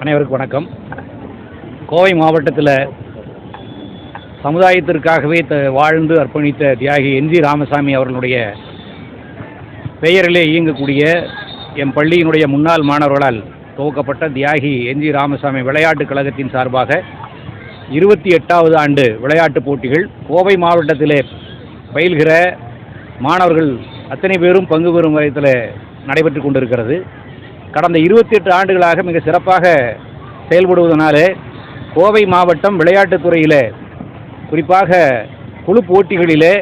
அனைவருக்கும் வணக்கம். கோவை மாவட்டத்தில் சமுதாயத்திற்காகவே வாழ்ந்து அர்ப்பணித்த தியாகி என்ஜி ராமசாமி அவர்களுடைய பெயரிலே இயங்கக்கூடிய எம் பள்ளியினுடைய முன்னாள் மாணவர்களால் துவக்கப்பட்ட தியாகி என்ஜி ராமசாமி விளையாட்டுக் கழகத்தின் சார்பாக 28வது ஆண்டு விளையாட்டுப் போட்டிகள் கோவை மாவட்டத்திலே பயில்கிற மாணவர்கள் அத்தனை பேரும் பங்கு பெறும் வகையில் நடைபெற்று கொண்டிருக்கிறது. கடந்த 28 ஆண்டுகளாக மிக சிறப்பாக செயல்படுவதனாலே கோவை மாவட்டம் விளையாட்டுத் துறையில் குறிப்பாக குழு போட்டிகளிலே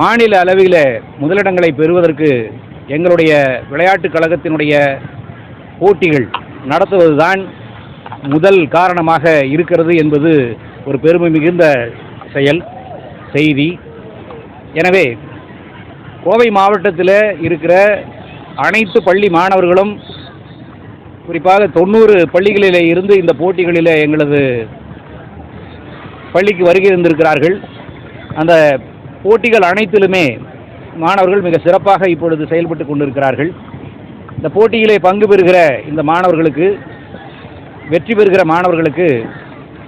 மாநில அளவில் முதலிடங்களை பெறுவதற்கு எங்களுடைய விளையாட்டுக் கழகத்தினுடைய போட்டிகள் நடத்துவதுதான் முதல் காரணமாக இருக்கிறது என்பது ஒரு பெருமை மிகுந்த செய்தி. எனவே கோவை மாவட்டத்தில் இருக்கிற அனைத்து பள்ளி மாணவர்களும் குறிப்பாக 90 பள்ளிகளில் இருந்து இந்த போட்டிகளில் எங்களது பள்ளிக்கு வருகை இருந்திருக்கிறார்கள். அந்த போட்டிகள் அனைத்திலுமே மாணவர்கள் மிக சிறப்பாக இப்பொழுது செயல்பட்டு கொண்டிருக்கிறார்கள். இந்த போட்டியிலே பங்கு பெறுகிற இந்த மாணவர்களுக்கு, வெற்றி பெறுகிற மாணவர்களுக்கு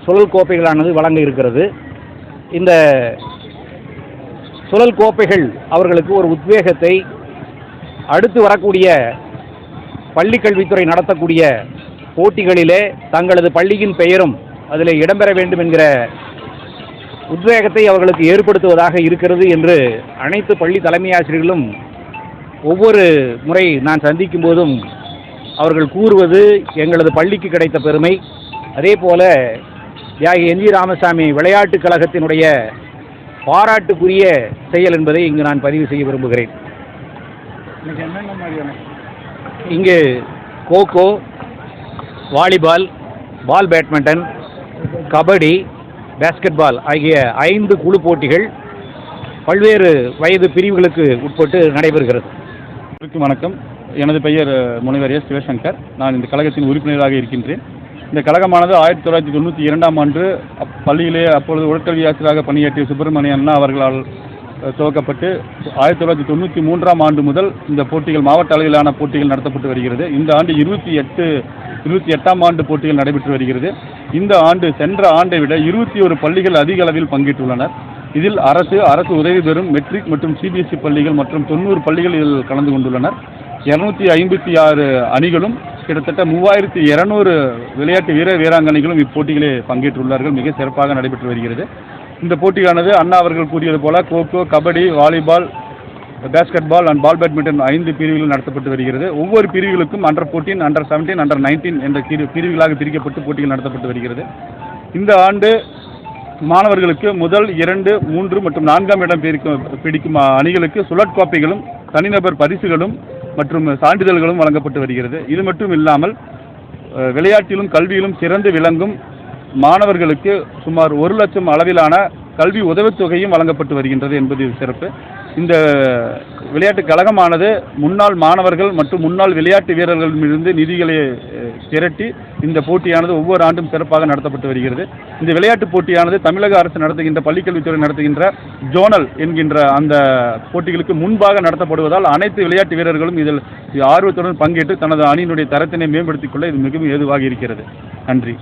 சுழல் கோப்பைகளானது வழங்க இருக்கிறது. இந்த சுழல் கோப்பைகள் அவர்களுக்கு ஒரு உத்வேகத்தை, அடுத்து வரக்கூடிய பள்ளிக்கல்வித்துறை நடத்தக்கூடிய போட்டிகளிலே தங்களது பள்ளியின் பெயரும் அதில் இடம்பெற வேண்டும் என்கிற உத்வேகத்தை அவர்களுக்கு ஏற்படுத்துவதாக இருக்கிறது என்று அனைத்து பள்ளி தலைமை ஆசிரியர்களும் ஒவ்வொரு முறை நான் சந்திக்கும் போதும் அவர்கள் கூறுவது எங்களது பள்ளிக்கு கிடைத்த பெருமை. அதே போல தியாகி என்ஜி ராமசாமி விளையாட்டுக் கழகத்தினுடைய பாராட்டுக்குரிய செயல் என்பதை இங்கு நான் பதிவு செய்ய விரும்புகிறேன். இங்கு kho kho, volleyball, ball badminton, kabaddi, basketball ஆகிய 5 குழு போட்டிகள் பல்வேறு வயது பிரிவுகளுக்கு உட்பட்டு நடைபெறுகிறது. வணக்கம். எனது பெயர் முனைவர் எஸ் சிவசங்கர். நான் இந்த கழகத்தின் உறுப்பினராக இருக்கின்றேன். இந்த கழகமானது 1992ஆம் ஆண்டு பள்ளியிலே அப்பொழுது உடற்கல்வி ஆசிரியராக பணியாற்றிய சுப்பிரமணிய அண்ணா அவர்களால் துவக்கப்பட்டு 1993ஆம் ஆண்டு முதல் இந்த போட்டிகள் மாவட்ட அளவிலான போட்டிகள் நடத்தப்பட்டு வருகிறது. இந்த ஆண்டு 28ஆம் ஆண்டு போட்டிகள் நடைபெற்று வருகிறது. இந்த ஆண்டு சென்ற ஆண்டை விட 21 பள்ளிகள் அதிக அளவில் பங்கேற்றுள்ளனர். இதில் அரசு உதவி பெறும் மெட்ரிக் மற்றும் சிபிஎஸ்இ பள்ளிகள் மற்றும் 90 பள்ளிகள் இதில் கலந்து கொண்டுள்ளனர். 256 அணிகளும் கிட்டத்தட்ட 3200 விளையாட்டு வீராங்கனைகளும் இப்போட்டிகளே பங்கேற்றுள்ளார்கள். மிக சிறப்பாக நடைபெற்று வருகிறது. இந்த போட்டியானது அண்ணா அவர்கள் கூறியது போல kho kho, kabaddi, volleyball, basketball and ball badminton 5 பிரிவுகள் நடத்தப்பட்டு வருகிறது. ஒவ்வொரு பிரிவுகளுக்கும் அண்டர் 14, அண்டர் 17, அண்டர் 19 என்ற பிரிவுகளாக பிரிக்கப்பட்டு போட்டிகள் நடத்தப்பட்டு வருகிறது. இந்த ஆண்டு மாணவர்களுக்கு முதல் 2, 3 மற்றும் 4ஆம் இடம் பிடிக்கும் அணிகளுக்கு சுழற்கோப்பைகளும் தனிநபர் பரிசுகளும் மற்றும் சான்றிதழ்களும் வழங்கப்பட்டு வருகிறது. இது மட்டும் இல்லாமல் விளையாட்டிலும் கல்வியிலும் சிறந்து விளங்கும் மாணவர்களுக்கு சுமார் 1 லட்சம் அளவிலான கல்வி உதவித்தொகையும் வழங்கப்பட்டு வருகின்றது என்பது சிறப்பு. இந்த விளையாட்டுக் கழகமானது முன்னாள் மாணவர்கள் மற்றும் முன்னாள் விளையாட்டு வீரர்களிடமிருந்து நிதிகளை திரட்டி இந்த போட்டியானது ஒவ்வொரு ஆண்டும் சிறப்பாக நடத்தப்பட்டு வருகிறது. இந்த விளையாட்டுப் போட்டியானது தமிழக அரசு நடத்துகின்ற பள்ளிக்கல்வித்துறை நடத்துகின்ற ஜோனல் என்கின்ற அந்த போட்டிகளுக்கு முன்பாக நடத்தப்படுவதால் அனைத்து விளையாட்டு வீரர்களும் இதில் ஆர்வத்துடன் பங்கேற்று தனது அணியினுடைய தரத்தினை மேம்படுத்திக் கொள்ள இது மிகவும் ஏதுவாக இருக்கிறது. நன்றி.